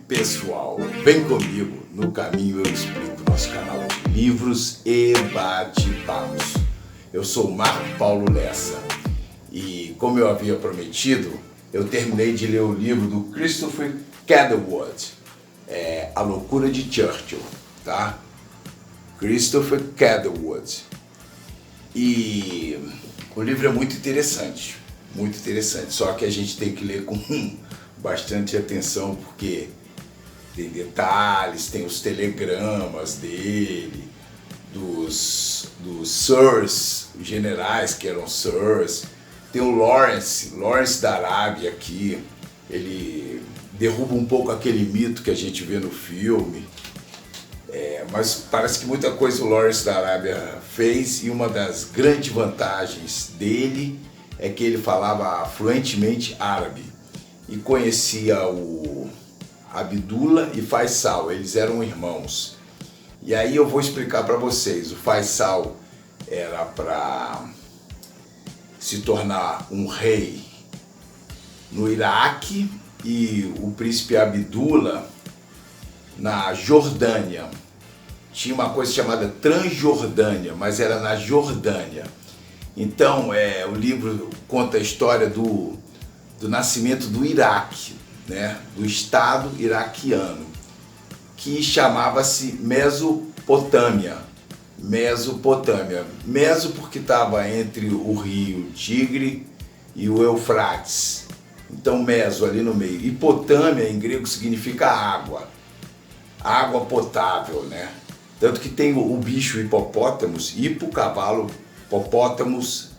Pessoal, vem comigo, no caminho eu explico nosso canal de livros e bate-papos. Eu sou Marco Paulo Lessa e, como eu havia prometido, eu terminei de ler o livro do Christopher Catherwood, A Loucura de Churchill, tá? Christopher Catherwood. E o livro é muito interessante, só que a gente tem que ler com bastante atenção, porque tem detalhes, tem os telegramas dele, dos sirs, os generais que eram sirs, tem o Lawrence da Arábia aqui, ele derruba um pouco aquele mito que a gente vê no filme, mas parece que muita coisa o Lawrence da Arábia fez, e uma das grandes vantagens dele é que ele falava fluentemente árabe e conhecia o Abdullah e Faisal, eles eram irmãos. E aí eu vou explicar para vocês. O Faisal era para se tornar um rei no Iraque e o príncipe Abdullah na Jordânia. Tinha uma coisa chamada Transjordânia, mas era na Jordânia. Então o livro conta a história do nascimento do Iraque, né, do Estado iraquiano, que chamava-se Mesopotâmia. Meso porque estava entre o rio Tigre e o Eufrates. Então Meso ali no meio. E Potâmia em grego significa água. Água potável, né? Tanto que tem o bicho hipopótamos, cavalo, hipopótamos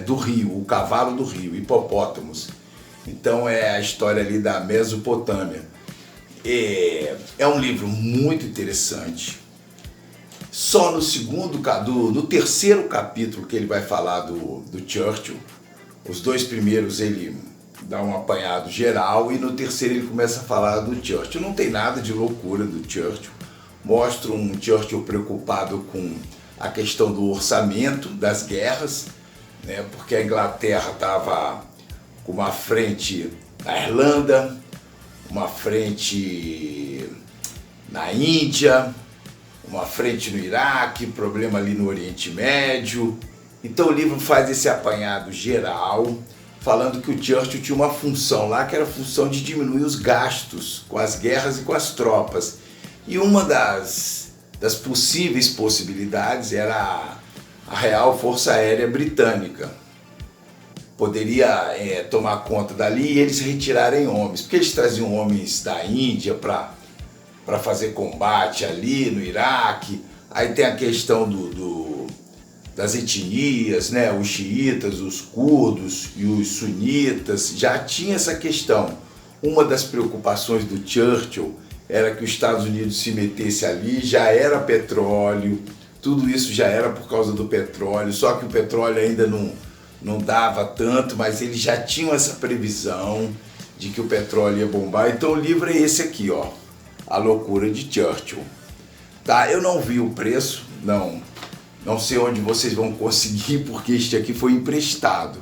do rio, o cavalo do rio, hipopótamos. Então é a história ali da Mesopotâmia. É um livro muito interessante. Só no terceiro capítulo que ele vai falar do Churchill, os dois primeiros ele dá um apanhado geral e no terceiro ele começa a falar do Churchill. Não tem nada de loucura do Churchill. Mostra um Churchill preocupado com a questão do orçamento das guerras, né? Porque a Inglaterra estava com uma frente na Irlanda, uma frente na Índia, uma frente no Iraque, problema ali no Oriente Médio. Então o livro faz esse apanhado geral, falando que o Churchill tinha uma função lá, que era a função de diminuir os gastos com as guerras e com as tropas. E uma das possíveis possibilidades era a Real Força Aérea Britânica. Poderia tomar conta dali e eles retirarem homens, porque eles traziam homens da Índia para fazer combate ali no Iraque. Aí tem a questão das etnias, né? Os xiitas, os curdos e os sunitas, já tinha essa questão. Uma das preocupações do Churchill era que os Estados Unidos se metesse ali, já era petróleo, tudo isso já era por causa do petróleo, só que o petróleo ainda não dava tanto, mas eles já tinham essa previsão de que o petróleo ia bombar. Então o livro é esse aqui, ó, A Loucura de Churchill. Tá? Eu não vi o preço, não sei onde vocês vão conseguir, porque este aqui foi emprestado.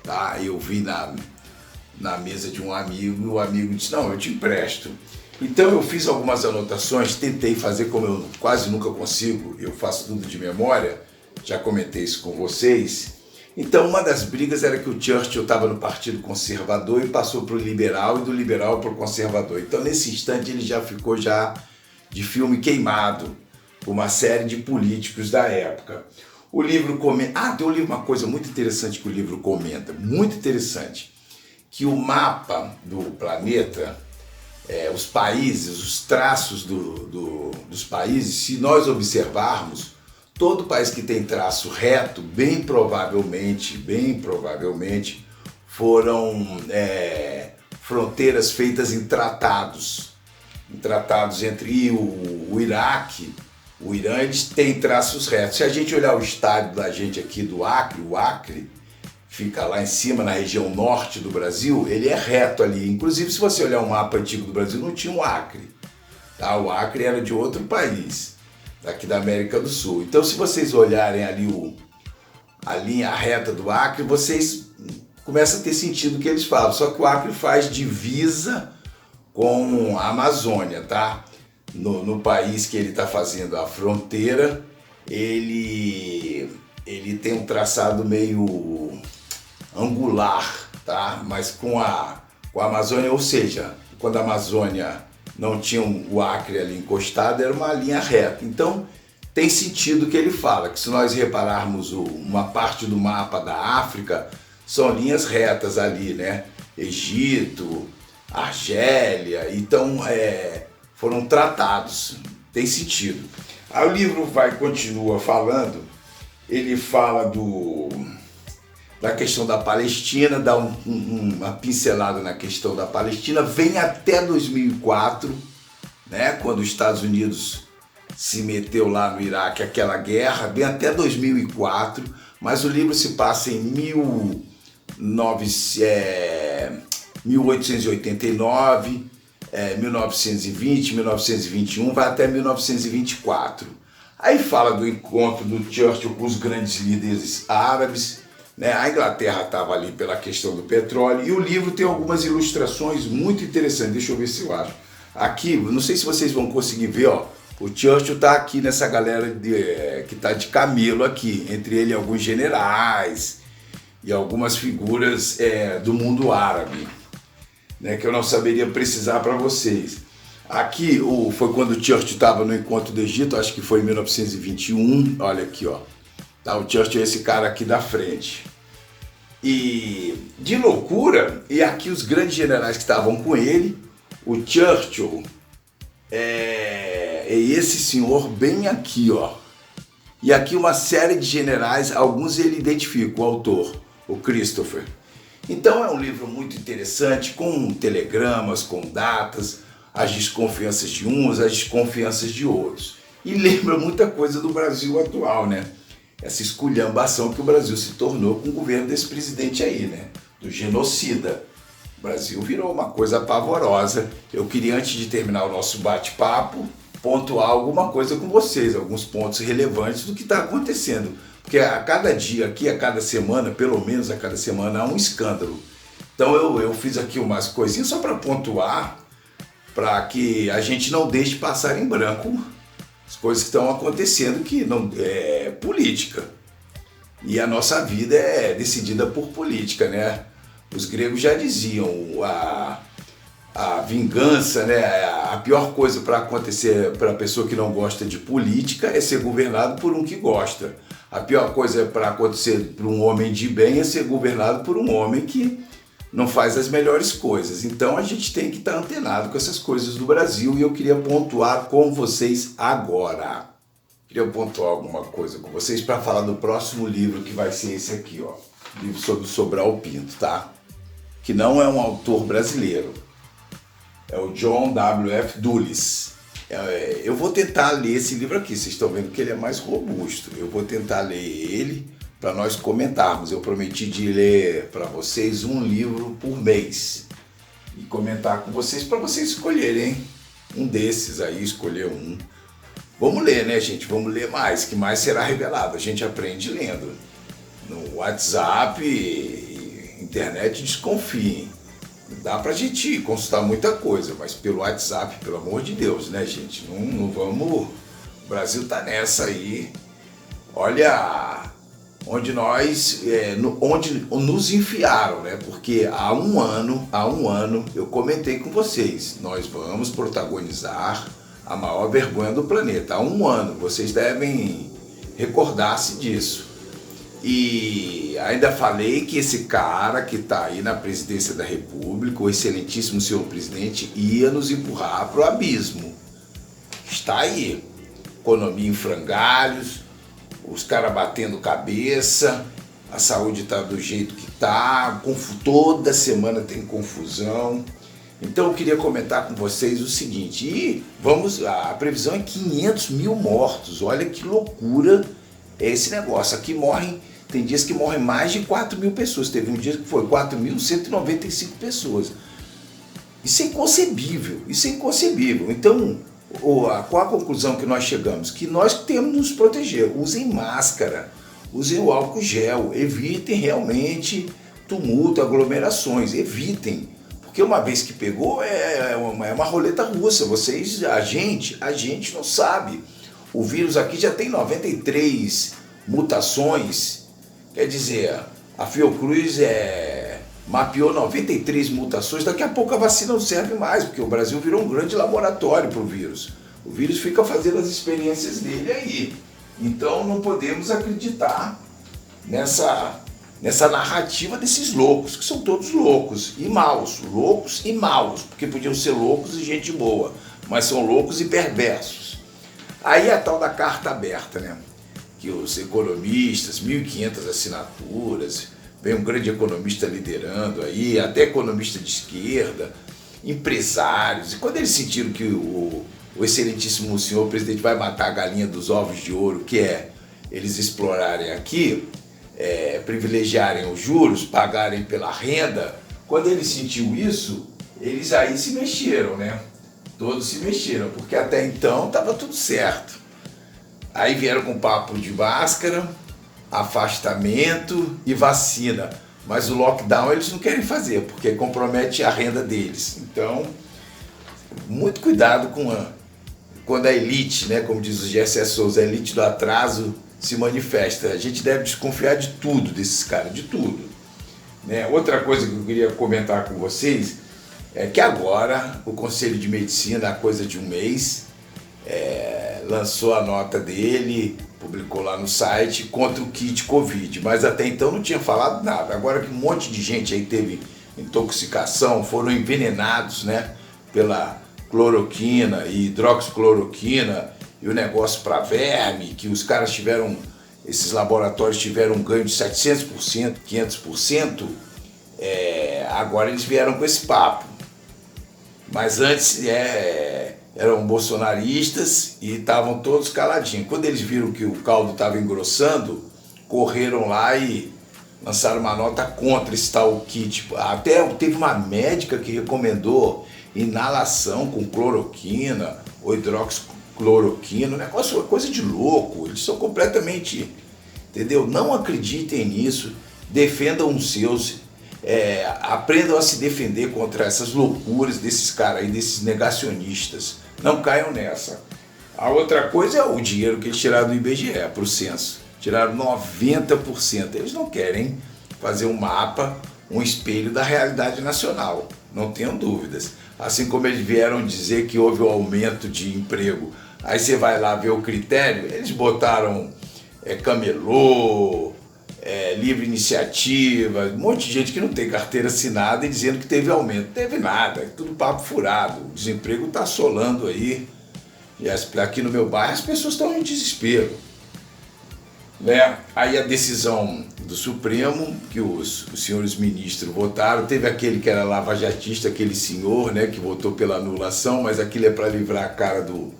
Tá? Eu vi na mesa de um amigo e o amigo disse, não, eu te empresto. Então eu fiz algumas anotações, tentei fazer, como eu quase nunca consigo, eu faço tudo de memória, já comentei isso com vocês. Então uma das brigas era que o Churchill estava no Partido Conservador e passou para o liberal, e do liberal para o conservador. Então nesse instante ele já ficou de filme queimado por uma série de políticos da época. O livro comenta... tem uma coisa muito interessante que o livro comenta, muito interessante, que o mapa do planeta, os países, os traços dos países, se nós observarmos, todo país que tem traço reto, bem provavelmente, foram fronteiras feitas em tratados entre o Iraque, o Irã, eles têm traços retos. Se a gente olhar o estado da gente aqui do Acre, o Acre fica lá em cima, na região norte do Brasil, ele é reto ali. Inclusive, se você olhar um mapa antigo do Brasil, não tinha um Acre. Tá? O Acre era de outro país, daqui da América do Sul. Então, se vocês olharem ali a linha reta do Acre, vocês começam a ter sentido o que eles falam. Só que o Acre faz divisa com a Amazônia, tá? No país que ele está fazendo a fronteira, ele tem um traçado meio angular, tá? Mas com a Amazônia, ou seja, quando a Amazônia não tinha o Acre ali encostado, era uma linha reta. Então, tem sentido o que ele fala, que se nós repararmos uma parte do mapa da África, são linhas retas ali, né? Egito, Argélia, então foram tratados, tem sentido. Aí o livro continua falando, ele fala da questão da Palestina, dá uma pincelada na questão da Palestina, vem até 2004, né, quando os Estados Unidos se meteu lá no Iraque, aquela guerra, vem até 2004, mas o livro se passa em 1889, 1920, 1921, vai até 1924. Aí fala do encontro do Churchill com os grandes líderes árabes, né? A Inglaterra estava ali pela questão do petróleo, e o livro tem algumas ilustrações muito interessantes. Deixa eu ver se eu acho. Aqui, não sei se vocês vão conseguir ver, ó, o Churchill está aqui nessa galera que está de camelo aqui, entre ele alguns generais e algumas figuras do mundo árabe, né, que eu não saberia precisar para vocês. Aqui foi quando o Churchill estava no encontro do Egito, acho que foi em 1921, olha aqui, ó. Tá, o Churchill é esse cara aqui da frente. E de loucura, e aqui os grandes generais que estavam com ele, o Churchill é esse senhor bem aqui, ó. E aqui uma série de generais, alguns ele identifica, o autor, o Christopher. Então é um livro muito interessante, com telegramas, com datas, as desconfianças de uns, as desconfianças de outros. E lembra muita coisa do Brasil atual, né? Essa esculhambação que o Brasil se tornou com o governo desse presidente aí, né? Do genocida. O Brasil virou uma coisa pavorosa. Eu queria, antes de terminar o nosso bate-papo, pontuar alguma coisa com vocês, alguns pontos relevantes do que está acontecendo. Porque a cada dia aqui, a cada semana, pelo menos a cada semana, há um escândalo. Então eu fiz aqui umas coisinhas só para pontuar, para que a gente não deixe passar em branco as coisas que estão acontecendo, que não é política. E a nossa vida é decidida por política, né? Os gregos já diziam, a vingança, né? A pior coisa para acontecer para a pessoa que não gosta de política é ser governado por um que gosta. A pior coisa para acontecer para um homem de bem é ser governado por um homem que não faz as melhores coisas. Então a gente tem que estar antenado com essas coisas do Brasil, e eu queria pontuar com vocês agora. Queria pontuar alguma coisa com vocês para falar do próximo livro, que vai ser esse aqui, ó. Livro sobre Sobral Pinto, tá? Que não é um autor brasileiro. É o John W.F. Dulles. Eu vou tentar ler esse livro aqui, vocês estão vendo que ele é mais robusto. Eu vou tentar ler ele para nós comentarmos. Eu prometi de ler para vocês um livro por mês e comentar com vocês, para vocês escolherem, hein? Um desses aí, escolher um. Vamos ler, né, gente? Vamos ler mais, que mais será revelado. A gente aprende lendo. No WhatsApp, internet, desconfiem. Dá pra gente consultar muita coisa, mas pelo WhatsApp, pelo amor de Deus, né, gente? Não vamos... O Brasil tá nessa aí. Olha onde onde nos enfiaram, né? Porque há um ano eu comentei com vocês, nós vamos protagonizar a maior vergonha do planeta. Há um ano, vocês devem recordar-se disso. E ainda falei que esse cara que está aí na presidência da República, o excelentíssimo senhor presidente, ia nos empurrar para o abismo. Está aí. Economia em frangalhos, os caras batendo cabeça, a saúde está do jeito que está, toda semana tem confusão. Então eu queria comentar com vocês o seguinte, a previsão é 500 mil mortos, olha que loucura é esse negócio. Aqui tem dias que morrem mais de 4 mil pessoas, teve um dia que foi 4.195 pessoas. Isso é inconcebível, Então, qual a conclusão que nós chegamos? Que nós temos que nos proteger, usem máscara, usem o álcool gel, evitem realmente tumulto, aglomerações, evitem. Porque uma vez que pegou, é uma roleta russa. A gente não sabe. O vírus aqui já tem 93 mutações. Quer dizer, a Fiocruz mapeou 93 mutações. Daqui a pouco a vacina não serve mais, porque o Brasil virou um grande laboratório para o vírus. O vírus fica fazendo as experiências dele aí. Então não podemos acreditar nessa narrativa desses loucos, que são todos loucos e maus, porque podiam ser loucos e gente boa, mas são loucos e perversos. Aí a tal da carta aberta, né? Que os economistas, 1.500 assinaturas, vem um grande economista liderando aí, até economista de esquerda, empresários, e quando eles sentiram que o excelentíssimo senhor presidente vai matar a galinha dos ovos de ouro, que é eles explorarem aqui, privilegiarem os juros, pagarem pela renda, quando ele sentiu isso, eles aí se mexeram, né? Todos se mexeram, porque até então estava tudo certo. Aí vieram com papo de máscara, afastamento e vacina, mas o lockdown eles não querem fazer, porque compromete a renda deles. Então, muito cuidado quando a elite, né, como diz o G.S. Souza, a elite do atraso se manifesta. A gente deve desconfiar de tudo desses caras, de tudo. Né? Outra coisa que eu queria comentar com vocês é que agora o Conselho de Medicina, há coisa de um mês, lançou a nota dele, publicou lá no site, contra o kit Covid, mas até então não tinha falado nada. Agora que um monte de gente aí teve intoxicação, foram envenenados, né, pela cloroquina e hidroxicloroquina, e o negócio para verme, que os caras esses laboratórios tiveram um ganho de 700%, 500%, agora eles vieram com esse papo. Mas antes eram bolsonaristas e estavam todos caladinhos. Quando eles viram que o caldo estava engrossando, correram lá e lançaram uma nota contra esse tal kit. Até teve uma médica que recomendou inalação com cloroquina ou hidroxicloroquina. O negócio é coisa de louco. Eles são completamente, entendeu? Não acreditem nisso, defendam os seus, aprendam a se defender contra essas loucuras desses caras aí, desses negacionistas. Não caiam nessa. A outra coisa é o dinheiro que eles tiraram do IBGE para o censo. Tiraram 90%. Eles não querem fazer um mapa, um espelho da realidade nacional. Não tenham dúvidas. Assim como eles vieram dizer que houve um aumento de emprego. Aí você vai lá ver o critério, eles botaram camelô, livre iniciativa, um monte de gente que não tem carteira assinada e dizendo que teve aumento. Não teve nada, é tudo papo furado. O desemprego está assolando aí. E aqui no meu bairro as pessoas estão em desespero. Né? Aí a decisão do Supremo, que os senhores ministros votaram, teve aquele que era lavajatista, aquele senhor, né, que votou pela anulação, mas aquilo é para livrar a cara do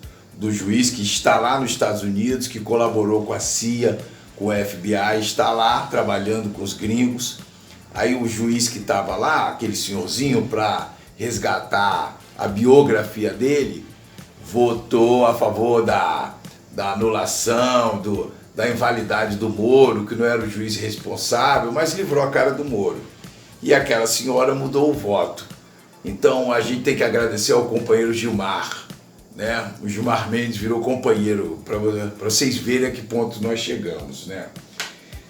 juiz que está lá nos Estados Unidos, que colaborou com a CIA, com o FBI, está lá trabalhando com os gringos. Aí o juiz que estava lá, aquele senhorzinho, para resgatar a biografia dele, votou a favor da anulação, da invalidade do Moro, que não era o juiz responsável, mas livrou a cara do Moro. E aquela senhora mudou o voto. Então a gente tem que agradecer ao companheiro Gilmar, né? O Gilmar Mendes virou companheiro, para vocês verem a que ponto nós chegamos, né?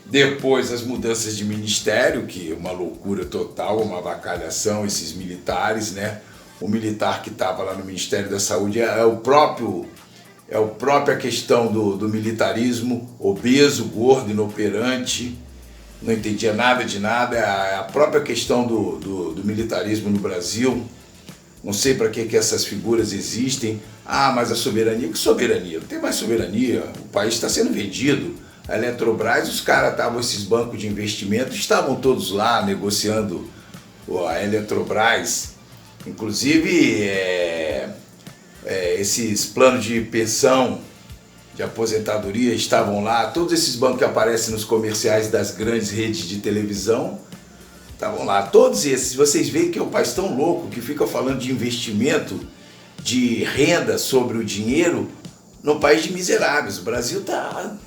Depois as mudanças de ministério, que é uma loucura total, uma avacalhação, esses militares, né? O militar que estava lá no Ministério da Saúde é a própria questão do militarismo, obeso, gordo, inoperante, não entendia nada de nada, é a própria questão do militarismo no Brasil. Não sei para que essas figuras existem. Ah, mas a soberania, que soberania? Não tem mais soberania, o país está sendo vendido. A Eletrobras, os caras estavam, esses bancos de investimento, estavam todos lá negociando a Eletrobras. Inclusive, esses planos de pensão, de aposentadoria estavam lá. Todos esses bancos que aparecem nos comerciais das grandes redes de televisão estavam lá. Todos esses. Vocês veem que é um país tão louco que fica falando de investimento, de renda sobre o dinheiro, num país de miseráveis. O Brasil tá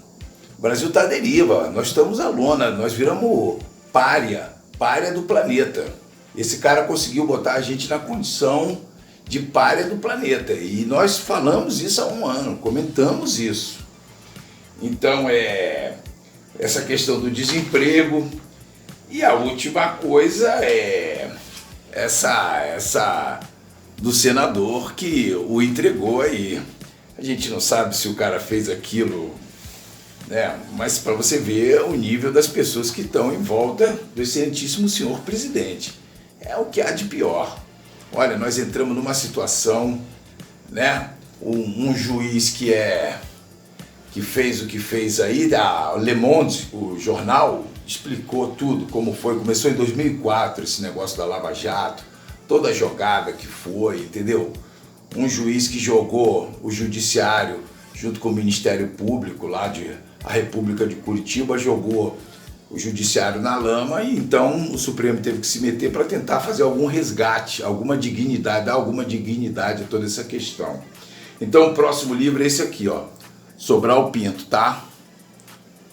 à deriva. Nós estamos à lona. Nós viramos pária do planeta. Esse cara conseguiu botar a gente na condição de pária do planeta. E nós falamos isso há um ano, comentamos isso. Então, essa questão do desemprego. E a última coisa é essa do senador que o entregou aí. A gente não sabe se o cara fez aquilo, né? Mas para você ver o nível das pessoas que estão em volta do excelentíssimo senhor presidente. É o que há de pior. Olha, nós entramos numa situação, né? Um juiz que fez o que fez aí, da Le Monde, o jornal, explicou tudo, como foi. Começou em 2004 esse negócio da Lava Jato, toda a jogada que foi, entendeu? Um juiz que jogou o judiciário junto com o Ministério Público lá a República de Curitiba, jogou o judiciário na lama, e então o Supremo teve que se meter para tentar fazer algum resgate, alguma dignidade, dar alguma dignidade a toda essa questão. Então o próximo livro é esse aqui, ó, Sobral Pinto, tá?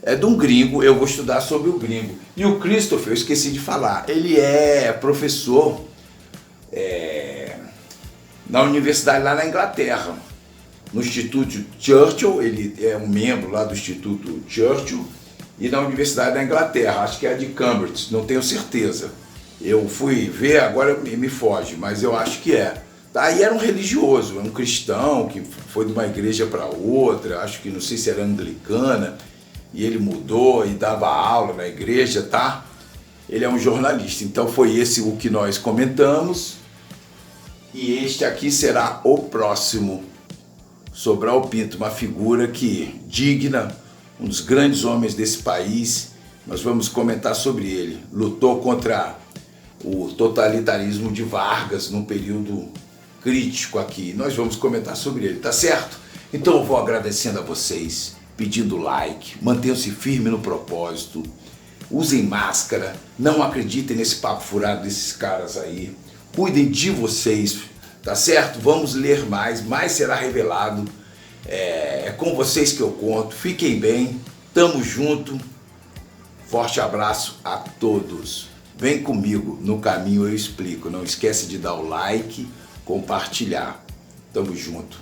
É de um gringo, eu vou estudar sobre o gringo. E o Christopher, eu esqueci de falar, ele é professor na universidade lá na Inglaterra, no Instituto Churchill. Ele é um membro lá do Instituto Churchill, e na Universidade da Inglaterra, acho que é a de Cambridge, não tenho certeza. Eu fui ver, agora me foge, mas eu acho que é. Aí era um religioso, um cristão que foi de uma igreja para outra, acho que não sei se era anglicana, e ele mudou e dava aula na igreja, tá? Ele é um jornalista, então foi esse o que nós comentamos. E este aqui será o próximo, Sobral Pinto, uma figura que digna, um dos grandes homens desse país. Nós vamos comentar sobre ele. Lutou contra o totalitarismo de Vargas num período crítico aqui. Nós vamos comentar sobre ele, tá certo? Então eu vou agradecendo a vocês, pedindo like, mantenham-se firmes no propósito, usem máscara, não acreditem nesse papo furado desses caras aí, cuidem de vocês, tá certo? Vamos ler mais será revelado, é com vocês que eu conto. Fiquem bem, tamo junto, forte abraço a todos. Vem comigo, no caminho eu explico, não esquece de dar o like, compartilhar, tamo junto.